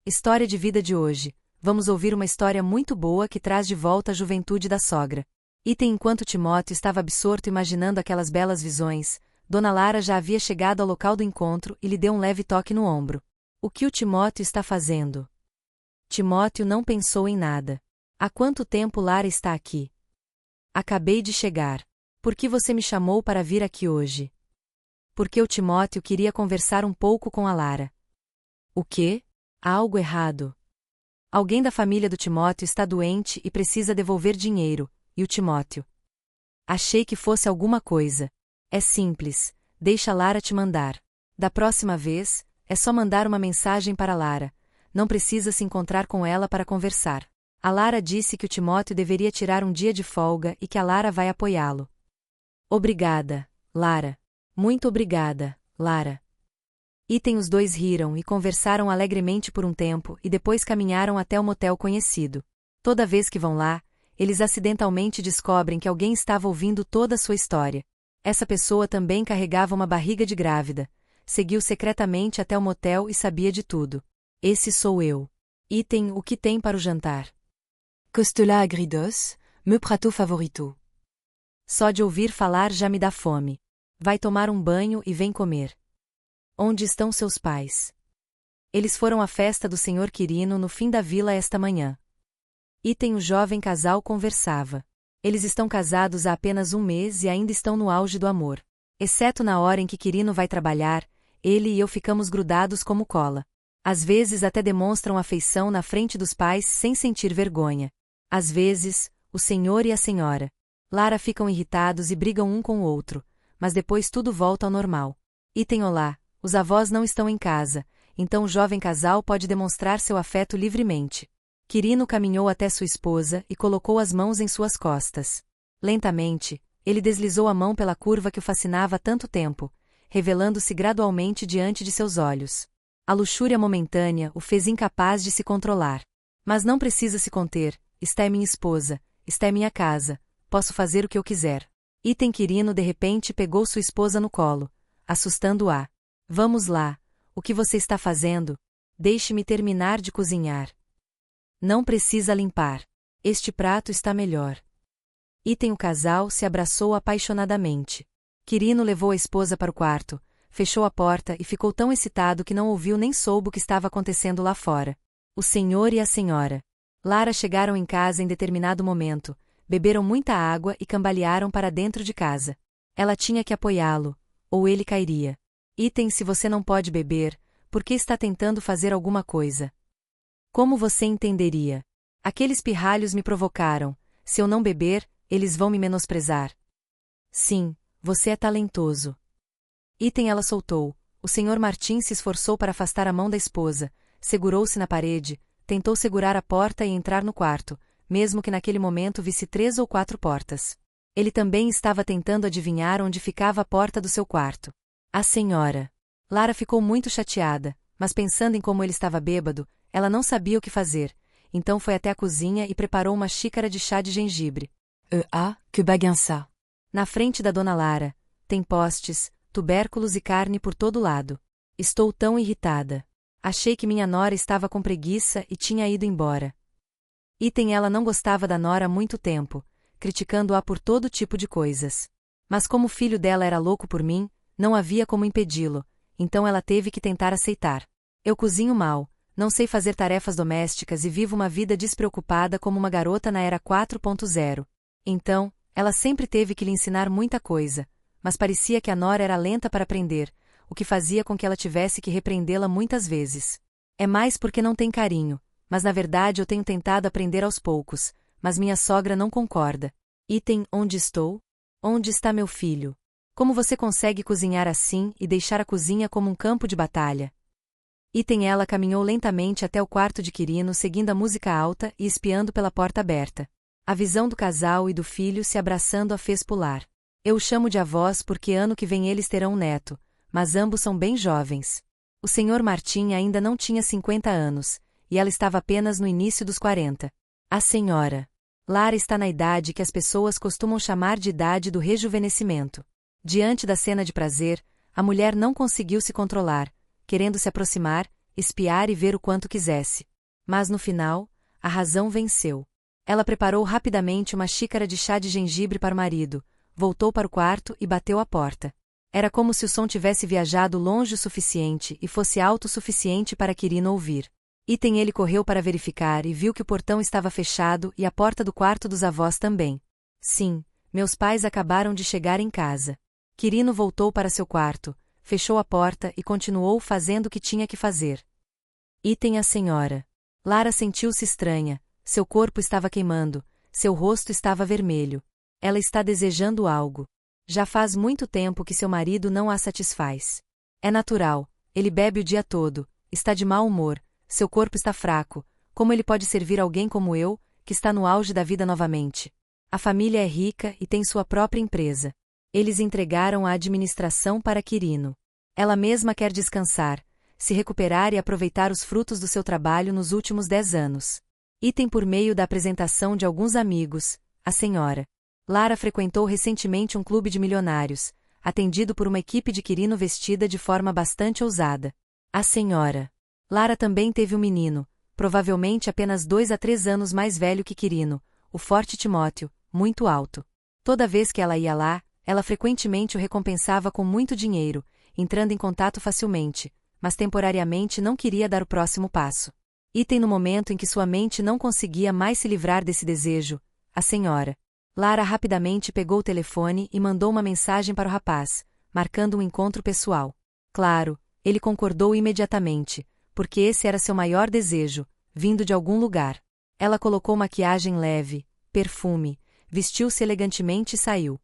História de vida de hoje. Vamos ouvir uma história muito boa que traz de volta a juventude da sogra. Enquanto Timóteo estava absorto imaginando aquelas belas visões, Dona Lara já havia chegado ao local do encontro e lhe deu um leve toque no ombro. O que o Timóteo está fazendo? Timóteo não pensou em nada. Há quanto tempo Lara está aqui? Acabei de chegar. Por que você me chamou para vir aqui hoje? Porque o Timóteo queria conversar um pouco com a Lara. O quê? Há algo errado. Alguém da família do Timóteo está doente e precisa devolver dinheiro, e o Timóteo. Achei que fosse alguma coisa. É simples, deixa Lara te mandar. Da próxima vez, é só mandar uma mensagem para Lara, não precisa se encontrar com ela para conversar. A Lara disse que o Timóteo deveria tirar um dia de folga e que a Lara vai apoiá-lo. Obrigada, Lara. Muito obrigada, Lara. Os dois riram e conversaram alegremente por um tempo e depois caminharam até o motel conhecido. Toda vez que vão lá, eles acidentalmente descobrem que alguém estava ouvindo toda a sua história. Essa pessoa também carregava uma barriga de grávida, seguiu secretamente até o motel e sabia de tudo. Esse sou eu. O que tem para o jantar? Costela agridos, meu prato favorito. Só de ouvir falar já me dá fome. Vai tomar um banho e vem comer. Onde estão seus pais? Eles foram à festa do Sr. Quirino no fim da vila esta manhã. O jovem casal conversava. Eles estão casados há apenas um mês e ainda estão no auge do amor. Exceto na hora em que Quirino vai trabalhar, ele e eu ficamos grudados como cola. Às vezes até demonstram afeição na frente dos pais sem sentir vergonha. Às vezes, o senhor e a senhora. Lara ficam irritados e brigam um com o outro, mas depois tudo volta ao normal. Olá. Os avós não estão em casa, então o jovem casal pode demonstrar seu afeto livremente. Quirino caminhou até sua esposa e colocou as mãos em suas costas. Lentamente, ele deslizou a mão pela curva que o fascinava há tanto tempo, revelando-se gradualmente diante de seus olhos. A luxúria momentânea o fez incapaz de se controlar. Mas não precisa se conter, esta é minha esposa, esta é minha casa, posso fazer o que eu quiser. Quirino de repente pegou sua esposa no colo, assustando-a. Vamos lá, o que você está fazendo? Deixe-me terminar de cozinhar. Não precisa limpar. Este prato está melhor. O casal se abraçou apaixonadamente. Quirino levou a esposa para o quarto, fechou a porta e ficou tão excitado que não ouviu nem soube o que estava acontecendo lá fora. O senhor e a senhora. Lara chegaram em casa em determinado momento, beberam muita água e cambalearam para dentro de casa. Ela tinha que apoiá-lo, ou ele cairia. Se você não pode beber, por que está tentando fazer alguma coisa? Como você entenderia? Aqueles pirralhos me provocaram, se eu não beber, eles vão me menosprezar. Sim, você é talentoso. Ela soltou. O Sr. Martim se esforçou para afastar a mão da esposa, segurou-se na parede, tentou segurar a porta e entrar no quarto, mesmo que naquele momento visse 3 ou 4 portas. Ele também estava tentando adivinhar onde ficava a porta do seu quarto. A senhora. Lara ficou muito chateada, mas pensando em como ele estava bêbado, ela não sabia o que fazer, então foi até a cozinha e preparou uma xícara de chá de gengibre. Que bagunça! Na frente da Dona Lara, tem postes, tubérculos e carne por todo lado. Estou tão irritada. Achei que minha nora estava com preguiça e tinha ido embora. Ela não gostava da nora há muito tempo, criticando-a por todo tipo de coisas. Mas como o filho dela era louco por mim, não havia como impedi-lo, então ela teve que tentar aceitar. Eu cozinho mal, não sei fazer tarefas domésticas e vivo uma vida despreocupada como uma garota na era 4.0. Então, ela sempre teve que lhe ensinar muita coisa, mas parecia que a nora era lenta para aprender, o que fazia com que ela tivesse que repreendê-la muitas vezes. É mais porque não tem carinho, mas na verdade eu tenho tentado aprender aos poucos, mas minha sogra não concorda. Onde estou? Onde está meu filho? Como você consegue cozinhar assim e deixar a cozinha como um campo de batalha? Ela caminhou lentamente até o quarto de Quirino seguindo a música alta e espiando pela porta aberta. A visão do casal e do filho se abraçando a fez pular. Eu o chamo de avós porque ano que vem eles terão um neto, mas ambos são bem jovens. O Sr. Martim ainda não tinha 50 anos, e ela estava apenas no início dos 40. A senhora. Lara está na idade que as pessoas costumam chamar de idade do rejuvenescimento. Diante da cena de prazer, a mulher não conseguiu se controlar. Querendo se aproximar, espiar e ver o quanto quisesse. Mas no final, a razão venceu. Ela preparou rapidamente uma xícara de chá de gengibre para o marido, voltou para o quarto e bateu à porta. Era como se o som tivesse viajado longe o suficiente e fosse alto o suficiente para Quirino ouvir. Ele correu para verificar e viu que o portão estava fechado e a porta do quarto dos avós também. Sim, meus pais acabaram de chegar em casa. Quirino voltou para seu quarto, fechou a porta e continuou fazendo o que tinha que fazer. A senhora. Lara sentiu-se estranha, seu corpo estava queimando, seu rosto estava vermelho. Ela está desejando algo. Já faz muito tempo que seu marido não a satisfaz. É natural, ele bebe o dia todo, está de mau humor, seu corpo está fraco, como ele pode servir alguém como eu, que está no auge da vida novamente? A família é rica e tem sua própria empresa. Eles entregaram a administração para Quirino. Ela mesma quer descansar, se recuperar e aproveitar os frutos do seu trabalho nos últimos 10 anos. Por meio da apresentação de alguns amigos, a senhora. Lara frequentou recentemente um clube de milionários, atendido por uma equipe de Quirino vestida de forma bastante ousada. A senhora. Lara também teve um menino, provavelmente apenas 2 a 3 anos mais velho que Quirino, o forte Timóteo, muito alto. Toda vez que ela ia lá, ela frequentemente o recompensava com muito dinheiro, entrando em contato facilmente, mas temporariamente não queria dar o próximo passo. No momento em que sua mente não conseguia mais se livrar desse desejo, a senhora. Lara rapidamente pegou o telefone e mandou uma mensagem para o rapaz, marcando um encontro pessoal. Claro, ele concordou imediatamente, porque esse era seu maior desejo, vindo de algum lugar. Ela colocou maquiagem leve, perfume, vestiu-se elegantemente e saiu.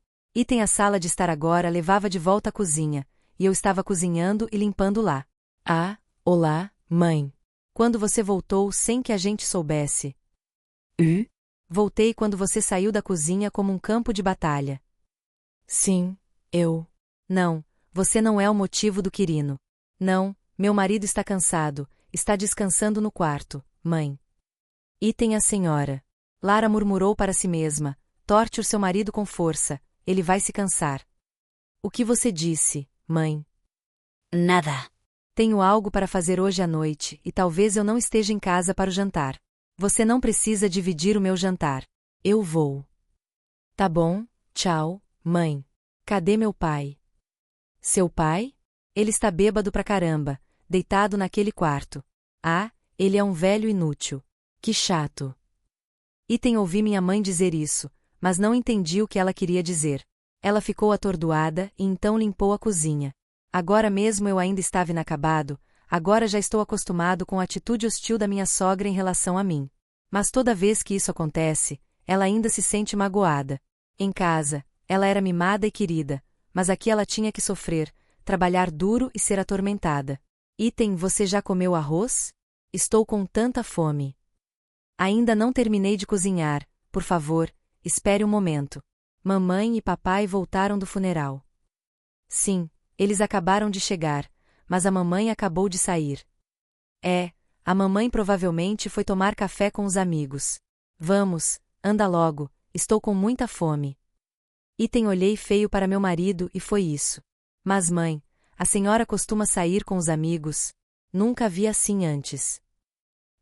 A sala de estar agora levava de volta à cozinha, e eu estava cozinhando e limpando lá. Ah, olá, mãe. Quando você voltou sem que a gente soubesse? Voltei quando você saiu da cozinha como um campo de batalha. Sim, eu. Não, você não é o motivo do Quirino. Não, meu marido está cansado, está descansando no quarto, mãe. A senhora. Lara murmurou para si mesma, torte o seu marido com força, ele vai se cansar. O que você disse, mãe? Nada. Tenho algo para fazer hoje à noite e talvez eu não esteja em casa para o jantar. Você não precisa dividir o meu jantar. Eu vou. Tá bom, tchau, mãe. Cadê meu pai? Seu pai? Ele está bêbado pra caramba, deitado naquele quarto. Ah, ele é um velho inútil. Que chato. Ouvi minha mãe dizer isso, mas não entendi o que ela queria dizer. Ela ficou atordoada e então limpou a cozinha. Agora mesmo eu ainda estava inacabado, agora já estou acostumado com a atitude hostil da minha sogra em relação a mim. Mas toda vez que isso acontece, ela ainda se sente magoada. Em casa, ela era mimada e querida, mas aqui ela tinha que sofrer, trabalhar duro e ser atormentada. Você já comeu arroz? Estou com tanta fome. Ainda não terminei de cozinhar, por favor, espere um momento. Mamãe e papai voltaram do funeral. Sim, eles acabaram de chegar, mas a mamãe acabou de sair. A mamãe provavelmente foi tomar café com os amigos. Vamos, anda logo, estou com muita fome. Olhei feio para meu marido e foi isso. Mas mãe, a senhora costuma sair com os amigos? Nunca a vi assim antes.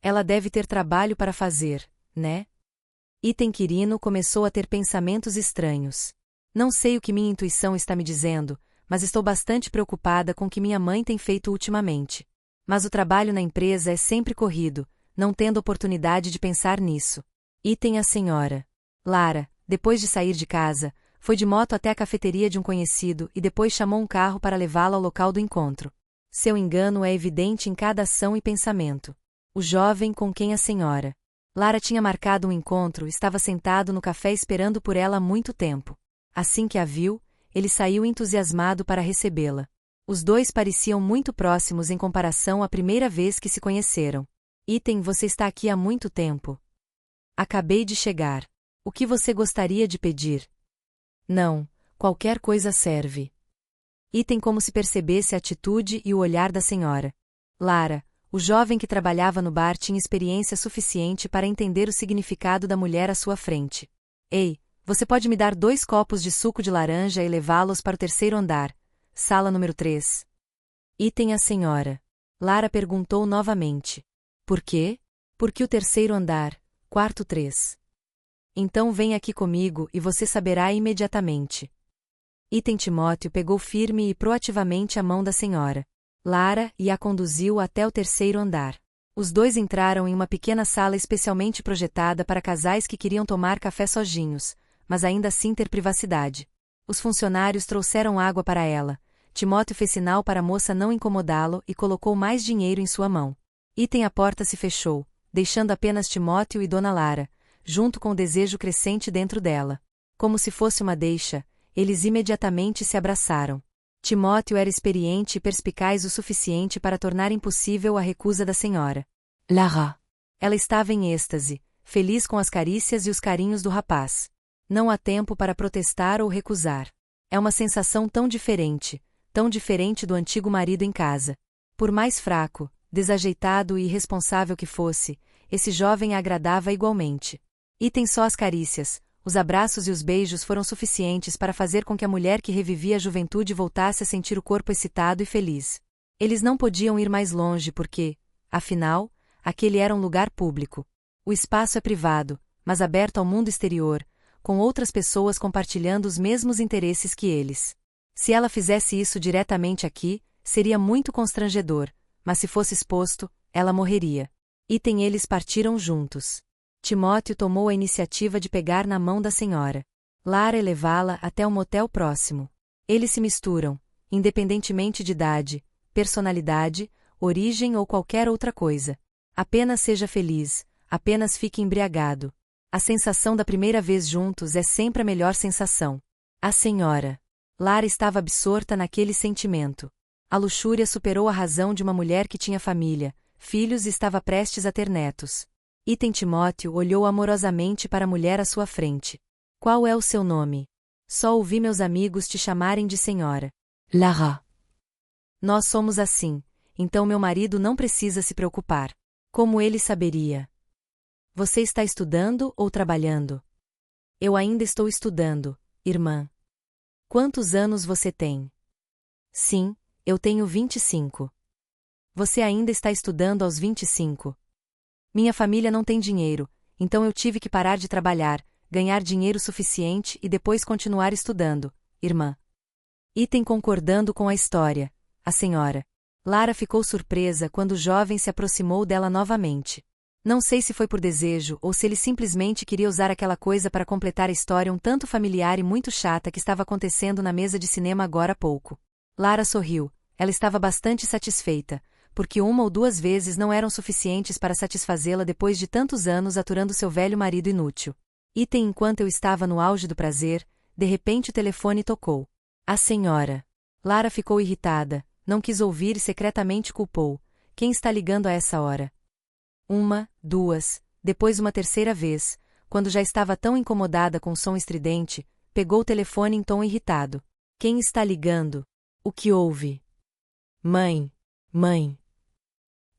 Ela deve ter trabalho para fazer, né? Quirino começou a ter pensamentos estranhos. Não sei o que minha intuição está me dizendo, mas estou bastante preocupada com o que minha mãe tem feito ultimamente. Mas o trabalho na empresa é sempre corrido, não tendo oportunidade de pensar nisso. A senhora. Lara, depois de sair de casa, foi de moto até a cafeteria de um conhecido e depois chamou um carro para levá-la ao local do encontro. Seu engano é evidente em cada ação e pensamento. O jovem com quem a senhora. Lara tinha marcado um encontro estava sentado no café esperando por ela há muito tempo. Assim que a viu, ele saiu entusiasmado para recebê-la. Os dois pareciam muito próximos em comparação à primeira vez que se conheceram. Você está aqui há muito tempo. Acabei de chegar. O que você gostaria de pedir? Não, qualquer coisa serve. Como se percebesse a atitude e o olhar da senhora. Lara, o jovem que trabalhava no bar tinha experiência suficiente para entender o significado da mulher à sua frente. Ei, você pode me dar 2 copos de suco de laranja e levá-los para o 3º andar, sala número 3. A senhora. Lara perguntou novamente. Por quê? Porque o terceiro andar, quarto 3. Então vem aqui comigo e você saberá imediatamente. Item Timóteo pegou firme e proativamente a mão da senhora Lara e a conduziu até o terceiro andar. Os dois entraram em uma pequena sala especialmente projetada para casais que queriam tomar café sozinhos, mas ainda assim ter privacidade. Os funcionários trouxeram água para ela. Timóteo fez sinal para a moça não incomodá-lo e colocou mais dinheiro em sua mão. A porta se fechou, deixando apenas Timóteo e Dona Lara, junto com o desejo crescente dentro dela. Como se fosse uma deixa, eles imediatamente se abraçaram. Timóteo era experiente e perspicaz o suficiente para tornar impossível a recusa da senhora Lara. Ela estava em êxtase, feliz com as carícias e os carinhos do rapaz. Não há tempo para protestar ou recusar. É uma sensação tão diferente do antigo marido em casa. Por mais fraco, desajeitado e irresponsável que fosse, esse jovem a agradava igualmente. Só as carícias, os abraços e os beijos foram suficientes para fazer com que a mulher que revivia a juventude voltasse a sentir o corpo excitado e feliz. Eles não podiam ir mais longe porque, afinal, aquele era um lugar público. O espaço é privado, mas aberto ao mundo exterior, com outras pessoas compartilhando os mesmos interesses que eles. Se ela fizesse isso diretamente aqui, seria muito constrangedor, mas se fosse exposto, ela morreria. Eles partiram juntos. Timóteo tomou a iniciativa de pegar na mão da senhora Lara e levá-la até um motel próximo. Eles se misturam, independentemente de idade, personalidade, origem ou qualquer outra coisa. Apenas seja feliz, apenas fique embriagado. A sensação da primeira vez juntos é sempre a melhor sensação. A senhora Lara estava absorta naquele sentimento. A luxúria superou a razão de uma mulher que tinha família, filhos e estava prestes a ter netos. Timóteo olhou amorosamente para a mulher à sua frente. Qual é o seu nome? Só ouvi meus amigos te chamarem de senhora Lara. Nós somos assim, então meu marido não precisa se preocupar. Como ele saberia? Você está estudando ou trabalhando? Eu ainda estou estudando, irmã. Quantos anos você tem? Sim, eu tenho 25. Você ainda está estudando aos 25? Minha família não tem dinheiro, então eu tive que parar de trabalhar, ganhar dinheiro suficiente e depois continuar estudando, irmã. Concordando com a história, a senhora Lara ficou surpresa quando o jovem se aproximou dela novamente. Não sei se foi por desejo ou se ele simplesmente queria usar aquela coisa para completar a história um tanto familiar e muito chata que estava acontecendo na mesa de cinema agora há pouco. Lara sorriu, ela estava bastante satisfeita, porque uma ou duas vezes não eram suficientes para satisfazê-la depois de tantos anos aturando seu velho marido inútil. Enquanto eu estava no auge do prazer, de repente o telefone tocou. A senhora Lara ficou irritada, não quis ouvir e secretamente culpou. Quem está ligando a essa hora? Uma, duas, depois uma terceira vez, quando já estava tão incomodada com o som estridente, pegou o telefone em tom irritado. Quem está ligando? O que houve? Mãe. Mãe.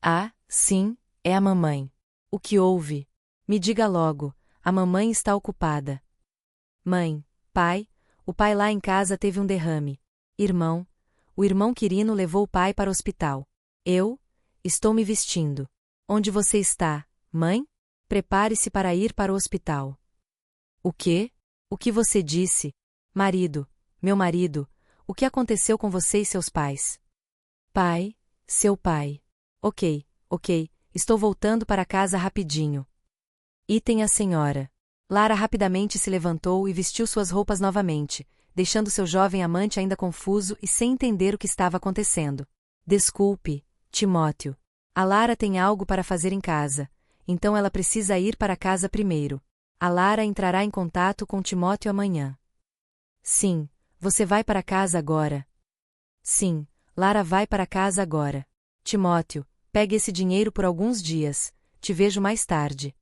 Ah, sim, é a mamãe. O que houve? Me diga logo, a mamãe está ocupada. Mãe, pai, o pai lá em casa teve um derrame. Irmão, o irmão Quirino levou o pai para o hospital. Eu? Estou me vestindo. Onde você está, mãe? Prepare-se para ir para o hospital. O quê? O que você disse? Marido, meu marido, o que aconteceu com você e seus pais? Pai, seu pai. Ok, estou voltando para casa rapidinho. A senhora Lara rapidamente se levantou e vestiu suas roupas novamente, deixando seu jovem amante ainda confuso e sem entender o que estava acontecendo. Desculpe, Timóteo. A Lara tem algo para fazer em casa, então ela precisa ir para casa primeiro. A Lara entrará em contato com Timóteo amanhã. Sim, você vai para casa agora. Sim, Lara vai para casa agora. Timóteo, pegue esse dinheiro por alguns dias, te vejo mais tarde.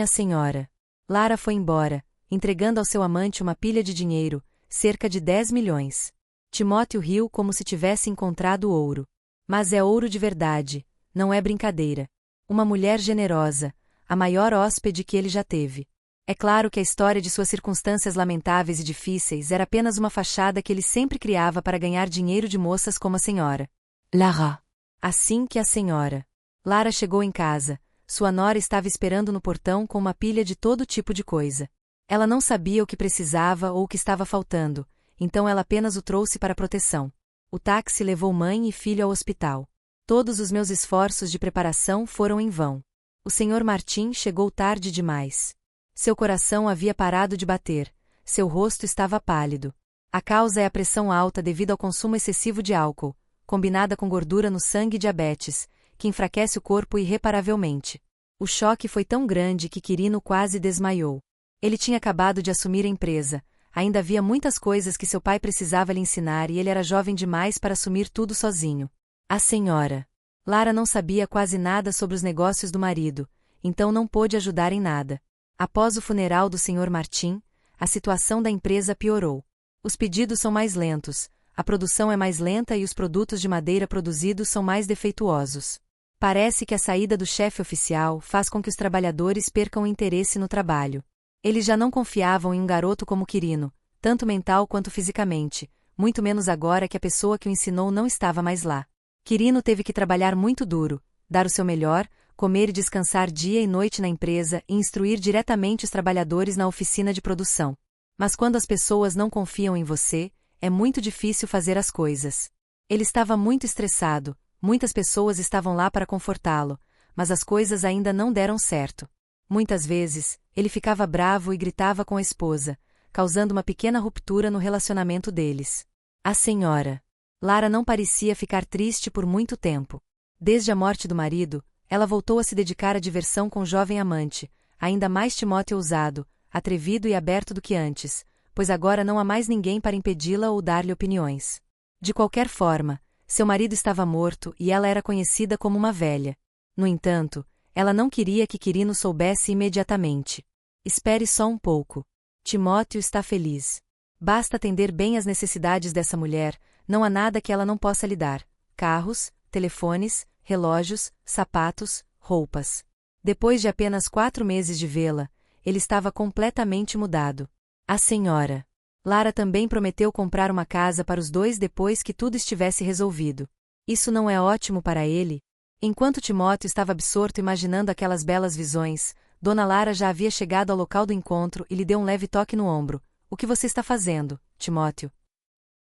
A senhora Lara foi embora, entregando ao seu amante uma pilha de dinheiro, cerca de 10 milhões. Timóteo riu como se tivesse encontrado ouro. Mas é ouro de verdade, não é brincadeira. Uma mulher generosa, a maior hóspede que ele já teve. É claro que a história de suas circunstâncias lamentáveis e difíceis era apenas uma fachada que ele sempre criava para ganhar dinheiro de moças como a senhora Lara. Assim que a senhora Lara chegou em casa, sua nora estava esperando no portão com uma pilha de todo tipo de coisa. Ela não sabia o que precisava ou o que estava faltando, então ela apenas o trouxe para proteção. O táxi levou mãe e filho ao hospital. Todos os meus esforços de preparação foram em vão. O Sr. Martin chegou tarde demais. Seu coração havia parado de bater, seu rosto estava pálido. A causa é a pressão alta devido ao consumo excessivo de álcool, combinada com gordura no sangue e diabetes, que enfraquece o corpo irreparavelmente. O choque foi tão grande que Quirino quase desmaiou. Ele tinha acabado de assumir a empresa, ainda havia muitas coisas que seu pai precisava lhe ensinar e ele era jovem demais para assumir tudo sozinho. A senhora Lara não sabia quase nada sobre os negócios do marido, então não pôde ajudar em nada. Após o funeral do Sr. Martin, a situação da empresa piorou. Os pedidos são mais lentos, a produção é mais lenta e os produtos de madeira produzidos são mais defeituosos. Parece que a saída do chefe oficial faz com que os trabalhadores percam o interesse no trabalho. Eles já não confiavam em um garoto como Quirino, tanto mental quanto fisicamente, muito menos agora que a pessoa que o ensinou não estava mais lá. Quirino teve que trabalhar muito duro, dar o seu melhor, comer e descansar dia e noite na empresa e instruir diretamente os trabalhadores na oficina de produção. Mas quando as pessoas não confiam em você, é muito difícil fazer as coisas. Ele estava muito estressado, muitas pessoas estavam lá para confortá-lo, mas as coisas ainda não deram certo. Muitas vezes, ele ficava bravo e gritava com a esposa, causando uma pequena ruptura no relacionamento deles. A senhora Lara não parecia ficar triste por muito tempo. Desde a morte do marido, ela voltou a se dedicar à diversão com o jovem amante, ainda mais Timóteo ousado, atrevido e aberto do que antes, pois agora não há mais ninguém para impedi-la ou dar-lhe opiniões. De qualquer forma, seu marido estava morto e ela era conhecida como uma velha. No entanto, ela não queria que Quirino soubesse imediatamente. Espere só um pouco. Timóteo está feliz. Basta atender bem às necessidades dessa mulher, não há nada que ela não possa lhe dar. Carros, telefones, relógios, sapatos, roupas. Depois de apenas 4 meses de vê-la, ele estava completamente mudado. A senhora Lara também prometeu comprar uma casa para os dois depois que tudo estivesse resolvido. Isso não é ótimo para ele? Enquanto Timóteo estava absorto imaginando aquelas belas visões, Dona Lara já havia chegado ao local do encontro e lhe deu um leve toque no ombro. O que você está fazendo, Timóteo?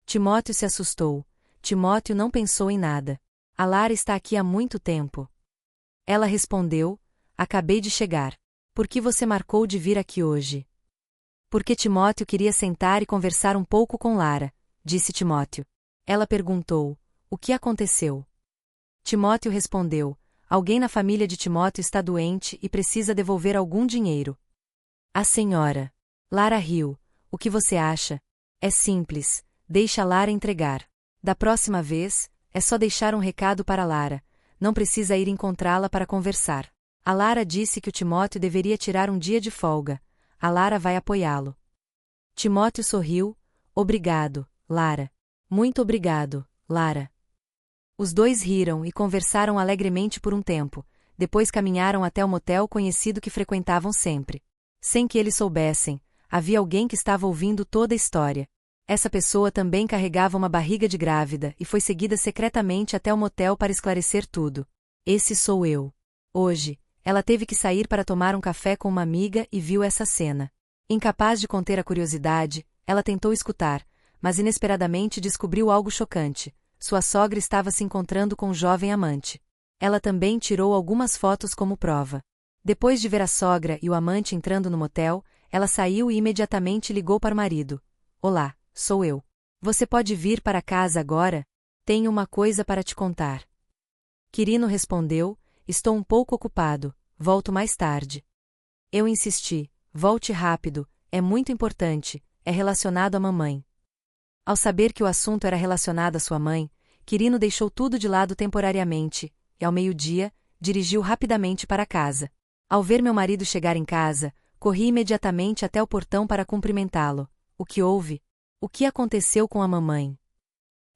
Timóteo se assustou. Timóteo não pensou em nada. A Lara está aqui há muito tempo. Ela respondeu, acabei de chegar. Por que você marcou de vir aqui hoje? Porque Timóteo queria sentar e conversar um pouco com Lara, disse Timóteo. Ela perguntou, o que aconteceu? Timóteo respondeu, alguém na família de Timóteo está doente e precisa devolver algum dinheiro. A senhora Lara riu, o que você acha? É simples, deixa Lara entregar. Da próxima vez, é só deixar um recado para Lara, não precisa ir encontrá-la para conversar. A Lara disse que o Timóteo deveria tirar um dia de folga. A Lara vai apoiá-lo. Timóteo sorriu. Obrigado, Lara. Muito obrigado, Lara. Os dois riram e conversaram alegremente por um tempo, depois caminharam até o motel conhecido que frequentavam sempre. Sem que eles soubessem, havia alguém que estava ouvindo toda a história. Essa pessoa também carregava uma barriga de grávida e foi seguida secretamente até o motel para esclarecer tudo. Esse sou eu. Hoje, ela teve que sair para tomar um café com uma amiga e viu essa cena. Incapaz de conter a curiosidade, ela tentou escutar, mas inesperadamente descobriu algo chocante. Sua sogra estava se encontrando com um jovem amante. Ela também tirou algumas fotos como prova. Depois de ver a sogra e o amante entrando no motel, ela saiu e imediatamente ligou para o marido. Olá, sou eu. Você pode vir para casa agora? Tenho uma coisa para te contar. Quirino respondeu, estou um pouco ocupado, volto mais tarde. Eu insisti, volte rápido, é muito importante, é relacionado à mamãe. Ao saber que o assunto era relacionado à sua mãe, Quirino deixou tudo de lado temporariamente, e ao meio-dia, dirigiu rapidamente para casa. Ao ver meu marido chegar em casa, corri imediatamente até o portão para cumprimentá-lo. O que houve? O que aconteceu com a mamãe?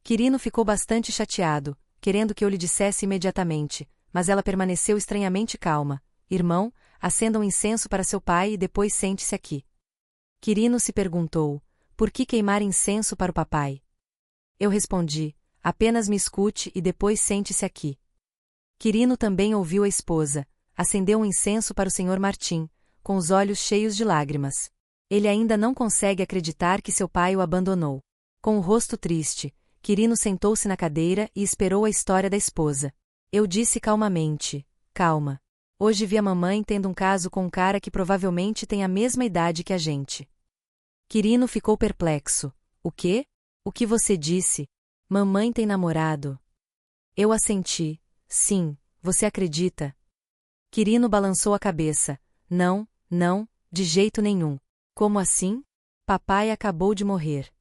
Quirino ficou bastante chateado, querendo que eu lhe dissesse imediatamente, mas ela permaneceu estranhamente calma. Irmão, acenda um incenso para seu pai e depois sente-se aqui. Quirino se perguntou, por que queimar incenso para o papai? Eu respondi, apenas me escute e depois sente-se aqui. Quirino também ouviu a esposa, acendeu um incenso para o Sr. Martim, com os olhos cheios de lágrimas. Ele ainda não consegue acreditar que seu pai o abandonou. Com o rosto triste, Quirino sentou-se na cadeira e esperou a história da esposa. Eu disse calmamente: calma. Hoje vi a mamãe tendo um caso com um cara que provavelmente tem a mesma idade que a gente. Quirino ficou perplexo. O quê? O que você disse? Mamãe tem namorado. Eu assenti. Sim, você acredita? Quirino balançou a cabeça. Não, não, de jeito nenhum. Como assim? Papai acabou de morrer.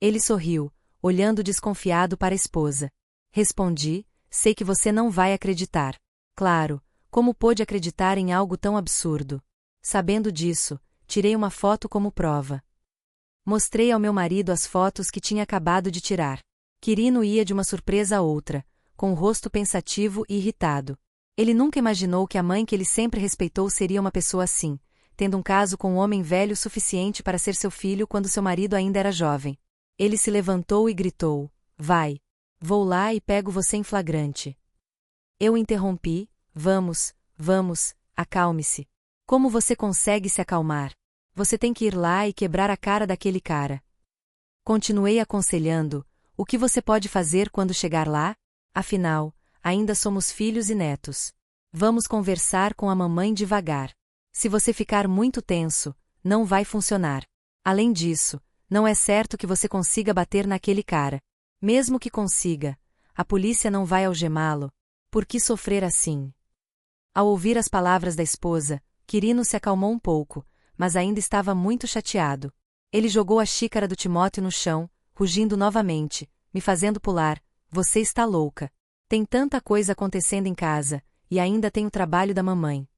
Ele sorriu, olhando desconfiado para a esposa. Respondi: sei que você não vai acreditar. Claro, como pôde acreditar em algo tão absurdo? Sabendo disso, tirei uma foto como prova. Mostrei ao meu marido as fotos que tinha acabado de tirar. Quirino ia de uma surpresa a outra, com o rosto pensativo e irritado. Ele nunca imaginou que a mãe que ele sempre respeitou seria uma pessoa assim, tendo um caso com um homem velho o suficiente para ser seu filho quando seu marido ainda era jovem. Ele se levantou e gritou: vai. Vou lá e pego você em flagrante. Eu interrompi: vamos, acalme-se. Como você consegue se acalmar? Você tem que ir lá e quebrar a cara daquele cara. Continuei aconselhando: o que você pode fazer quando chegar lá? Afinal, ainda somos filhos e netos. Vamos conversar com a mamãe devagar. Se você ficar muito tenso, não vai funcionar. Além disso, não é certo que você consiga bater naquele cara. Mesmo que consiga, a polícia não vai algemá-lo. Por que sofrer assim? Ao ouvir as palavras da esposa, Quirino se acalmou um pouco, mas ainda estava muito chateado. Ele jogou a xícara do Timóteo no chão, rugindo novamente, me fazendo pular: você está louca. Tem tanta coisa acontecendo em casa, e ainda tem o trabalho da mamãe.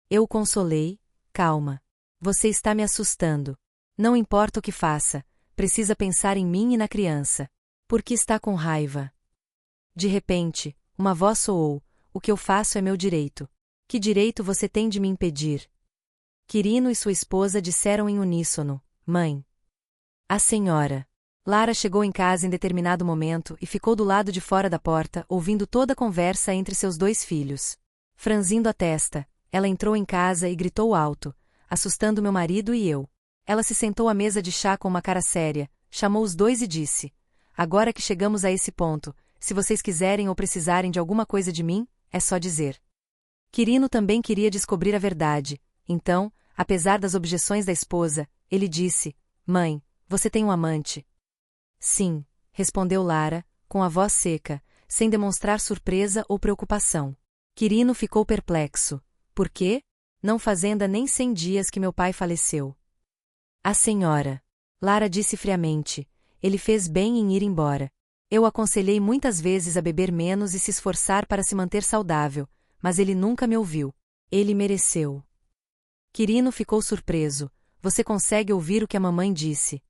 Eu o consolei: calma. Você está me assustando. Não importa o que faça, precisa pensar em mim e na criança. Por que está com raiva? De repente, uma voz soou: o que eu faço é meu direito. Que direito você tem de me impedir? Quirino e sua esposa disseram em uníssono: mãe. A senhora. Lara chegou em casa em determinado momento e ficou do lado de fora da porta, ouvindo toda a conversa entre seus dois filhos. Franzindo a testa, ela entrou em casa e gritou alto, assustando meu marido e eu. Ela se sentou à mesa de chá com uma cara séria, chamou os dois e disse: agora que chegamos a esse ponto, se vocês quiserem ou precisarem de alguma coisa de mim, é só dizer. Quirino também queria descobrir a verdade, então, apesar das objeções da esposa, ele disse: mãe, você tem um amante? Sim, respondeu Lara, com a voz seca, sem demonstrar surpresa ou preocupação. Quirino ficou perplexo. Por quê? Não fazenda nem 100 dias que meu pai faleceu. A senhora. Lara disse friamente: ele fez bem em ir embora. Eu aconselhei muitas vezes a beber menos e se esforçar para se manter saudável, mas ele nunca me ouviu. Ele mereceu. Quirino ficou surpreso: você consegue ouvir o que a mamãe disse?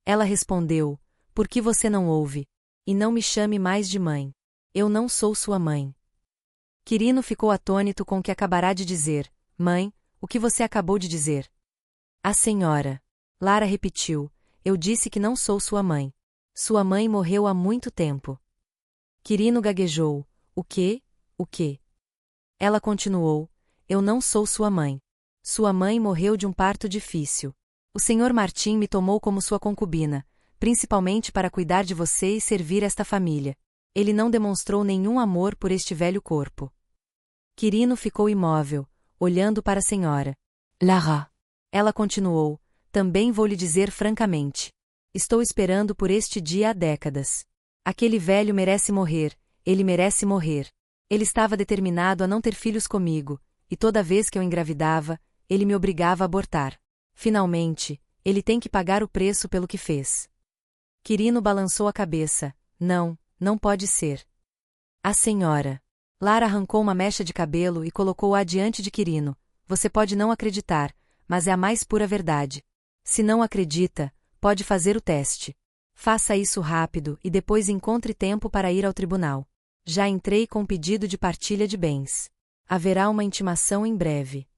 Ela respondeu: por que você não ouve? E não me chame mais de mãe. Eu não sou sua mãe. Quirino ficou atônito com o que acabará de dizer. Mãe, o que você acabou de dizer? A senhora. Lara repetiu: eu disse que não sou sua mãe. Sua mãe morreu há muito tempo. Quirino gaguejou: o quê? O quê? Ela continuou: eu não sou sua mãe. Sua mãe morreu de um parto difícil. O Sr. Martim me tomou como sua concubina, principalmente para cuidar de você e servir esta família. Ele não demonstrou nenhum amor por este velho corpo. Quirino ficou imóvel, olhando para a senhora. Lara. Ela continuou: também vou lhe dizer francamente. Estou esperando por este dia há décadas. Aquele velho merece morrer, ele merece morrer. Ele estava determinado a não ter filhos comigo, e toda vez que eu engravidava, ele me obrigava a abortar. Finalmente, ele tem que pagar o preço pelo que fez. Quirino balançou a cabeça: não, não pode ser. A senhora. Lara arrancou uma mecha de cabelo e colocou-a diante de Quirino. Você pode não acreditar, mas é a mais pura verdade. Se não acredita, pode fazer o teste. Faça isso rápido e depois encontre tempo para ir ao tribunal. Já entrei com pedido de partilha de bens. Haverá uma intimação em breve.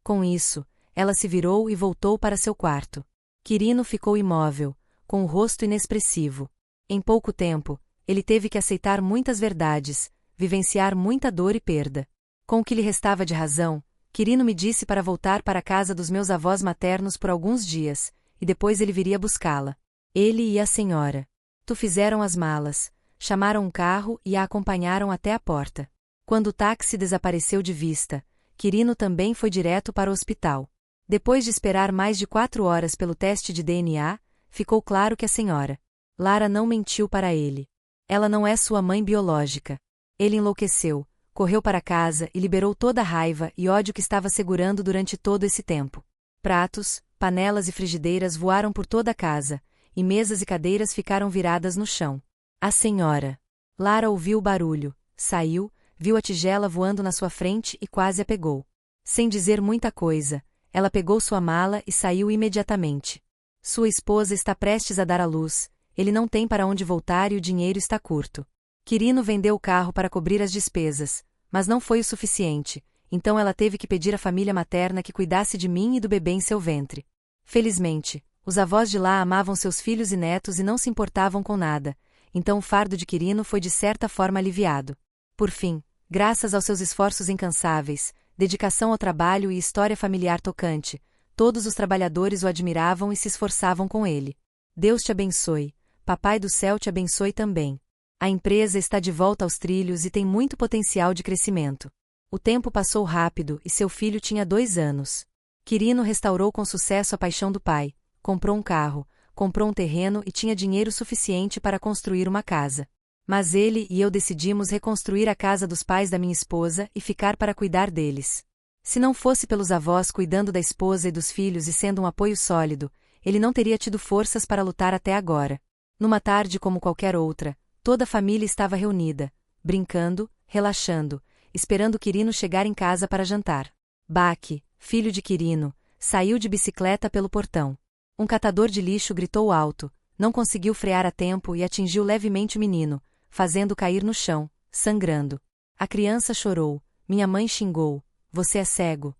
Com isso, ela se virou e voltou para seu quarto. Quirino ficou imóvel, com o rosto inexpressivo. Em pouco tempo, ele teve que aceitar muitas verdades, vivenciar muita dor e perda. Com o que lhe restava de razão, Quirino me disse para voltar para a casa dos meus avós maternos por alguns dias, e depois ele viria buscá-la. Ele e a senhora. Tu fizeram as malas, chamaram um carro e a acompanharam até a porta. Quando o táxi desapareceu de vista, Quirino também foi direto para o hospital. Depois de esperar mais de 4 horas pelo teste de DNA, ficou claro que a senhora Lara não mentiu para ele. Ela não é sua mãe biológica. Ele enlouqueceu, correu para casa e liberou toda a raiva e ódio que estava segurando durante todo esse tempo. Pratos, panelas e frigideiras voaram por toda a casa, e mesas e cadeiras ficaram viradas no chão. A senhora Lara ouviu o barulho, saiu, viu a tigela voando na sua frente e quase a pegou. Sem dizer muita coisa, ela pegou sua mala e saiu imediatamente. Sua esposa está prestes a dar à luz, ele não tem para onde voltar e o dinheiro está curto. Quirino vendeu o carro para cobrir as despesas, mas não foi o suficiente, então ela teve que pedir à família materna que cuidasse de mim e do bebê em seu ventre. Felizmente, os avós de lá amavam seus filhos e netos e não se importavam com nada, então o fardo de Quirino foi de certa forma aliviado. Por fim, graças aos seus esforços incansáveis, dedicação ao trabalho e história familiar tocante, todos os trabalhadores o admiravam e se esforçavam com ele. Deus te abençoe, Papai do Céu te abençoe também. A empresa está de volta aos trilhos e tem muito potencial de crescimento. O tempo passou rápido e seu filho tinha 2 anos. Quirino restaurou com sucesso a paixão do pai, comprou um carro, comprou um terreno e tinha dinheiro suficiente para construir uma casa. Mas ele e eu decidimos reconstruir a casa dos pais da minha esposa e ficar para cuidar deles. Se não fosse pelos avós cuidando da esposa e dos filhos e sendo um apoio sólido, ele não teria tido forças para lutar até agora. Numa tarde como qualquer outra, toda a família estava reunida, brincando, relaxando, esperando Quirino chegar em casa para jantar. Baque, filho de Quirino, saiu de bicicleta pelo portão. Um catador de lixo gritou alto, não conseguiu frear a tempo e atingiu levemente o menino, fazendo cair no chão, sangrando. A criança chorou, minha mãe xingou, você é cego.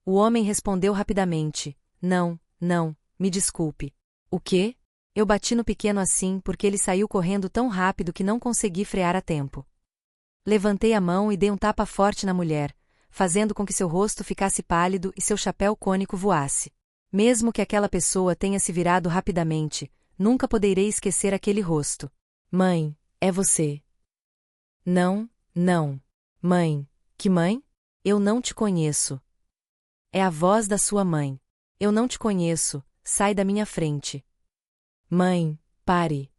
O homem respondeu rapidamente, não, me desculpe. O quê? Eu bati no pequeno assim porque ele saiu correndo tão rápido que não consegui frear a tempo. Levantei a mão e dei um tapa forte na mulher, fazendo com que seu rosto ficasse pálido e seu chapéu cônico voasse. Mesmo que aquela pessoa tenha se virado rapidamente, nunca poderei esquecer aquele rosto. Mãe, é você. Não. Mãe, que mãe? Eu não te conheço. É a voz da sua mãe. Eu não te conheço, sai da minha frente. Mãe, pare.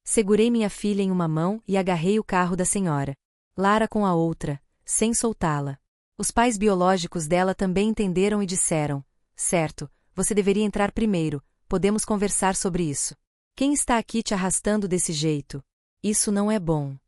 Segurei minha filha em uma mão e agarrei o carro da senhora Lara com a outra, sem soltá-la. Os pais biológicos dela também entenderam e disseram, certo, você deveria entrar primeiro, podemos conversar sobre isso. Quem está aqui te arrastando desse jeito? Isso não é bom.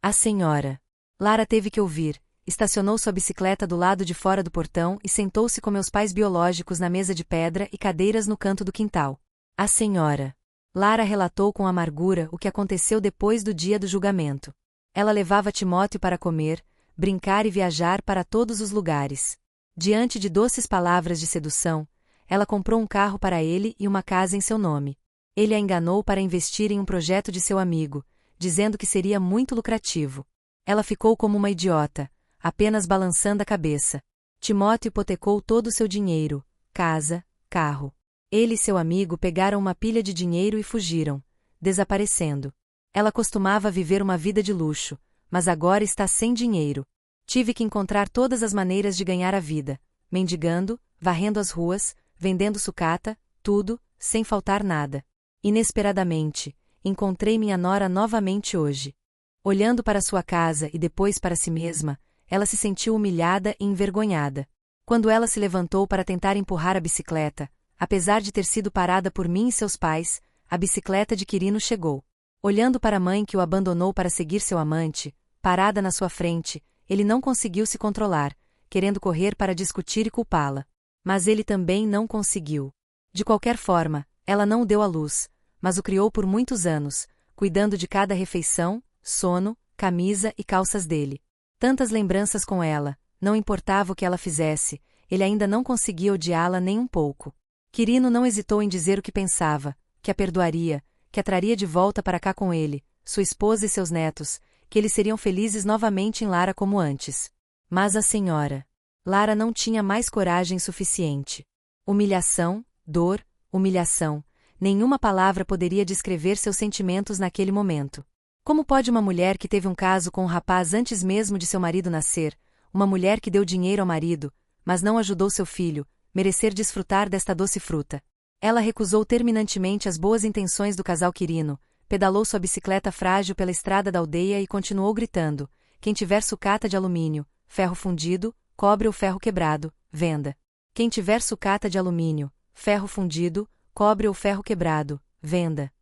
A senhora Lara teve que ouvir, estacionou sua bicicleta do lado de fora do portão e sentou-se com meus pais biológicos na mesa de pedra e cadeiras no canto do quintal. A senhora Lara relatou com amargura o que aconteceu depois do dia do julgamento. Ela levava Timóteo para comer, brincar e viajar para todos os lugares. Diante de doces palavras de sedução, ela comprou um carro para ele e uma casa em seu nome. Ele a enganou para investir em um projeto de seu amigo, dizendo que seria muito lucrativo. Ela ficou como uma idiota, apenas balançando a cabeça. Timóteo hipotecou todo o seu dinheiro, casa, carro. Ele e seu amigo pegaram uma pilha de dinheiro e fugiram, desaparecendo. Ela costumava viver uma vida de luxo, mas agora está sem dinheiro. Tive que encontrar todas as maneiras de ganhar a vida, mendigando, varrendo as ruas, vendendo sucata, tudo, sem faltar nada. Inesperadamente, encontrei minha nora novamente hoje. Olhando para sua casa e depois para si mesma, ela se sentiu humilhada e envergonhada. Quando ela se levantou para tentar empurrar a bicicleta, apesar de ter sido parada por mim e seus pais, a bicicleta de Quirino chegou. Olhando para a mãe que o abandonou para seguir seu amante, parada na sua frente, ele não conseguiu se controlar, querendo correr para discutir e culpá-la. Mas ele também não conseguiu. De qualquer forma, ela não o deu à luz, mas o criou por muitos anos, cuidando de cada refeição, sono, camisa e calças dele. Tantas lembranças com ela, não importava o que ela fizesse, ele ainda não conseguia odiá-la nem um pouco. Quirino não hesitou em dizer o que pensava, que a perdoaria, que a traria de volta para cá com ele, sua esposa e seus netos, que eles seriam felizes novamente em Lara como antes. Mas a senhora Lara não tinha mais coragem suficiente. Humilhação, dor, humilhação. Nenhuma palavra poderia descrever seus sentimentos naquele momento. Como pode uma mulher que teve um caso com um rapaz antes mesmo de seu marido nascer, uma mulher que deu dinheiro ao marido, mas não ajudou seu filho, merecer desfrutar desta doce fruta? Ela recusou terminantemente as boas intenções do casal Quirino, pedalou sua bicicleta frágil pela estrada da aldeia e continuou gritando: quem tiver sucata de alumínio, ferro fundido, cobre ou ferro quebrado, venda. Quem tiver sucata de alumínio, ferro fundido, cobre ou ferro quebrado, venda.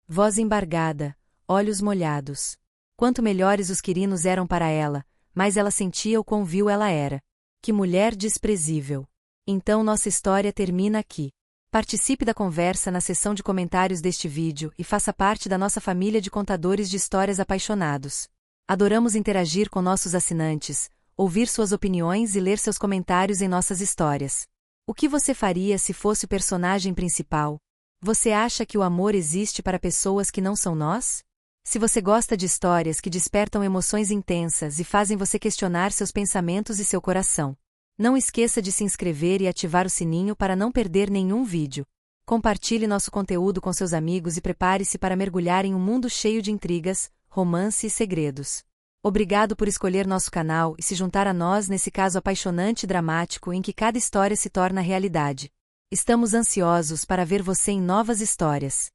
Voz embargada, olhos molhados. Quanto melhores os Quirinos eram para ela, mais ela sentia o quão vil ela era. Que mulher desprezível. Então nossa história termina aqui. Participe da conversa na seção de comentários deste vídeo e faça parte da nossa família de contadores de histórias apaixonados. Adoramos interagir com nossos assinantes, ouvir suas opiniões e ler seus comentários em nossas histórias. O que você faria se fosse o personagem principal? Você acha que o amor existe para pessoas que não são nós? Se você gosta de histórias que despertam emoções intensas e fazem você questionar seus pensamentos e seu coração, não esqueça de se inscrever e ativar o sininho para não perder nenhum vídeo. Compartilhe nosso conteúdo com seus amigos e prepare-se para mergulhar em um mundo cheio de intrigas, romance e segredos. Obrigado por escolher nosso canal e se juntar a nós nesse caso apaixonante e dramático em que cada história se torna realidade. Estamos ansiosos para ver você em novas histórias.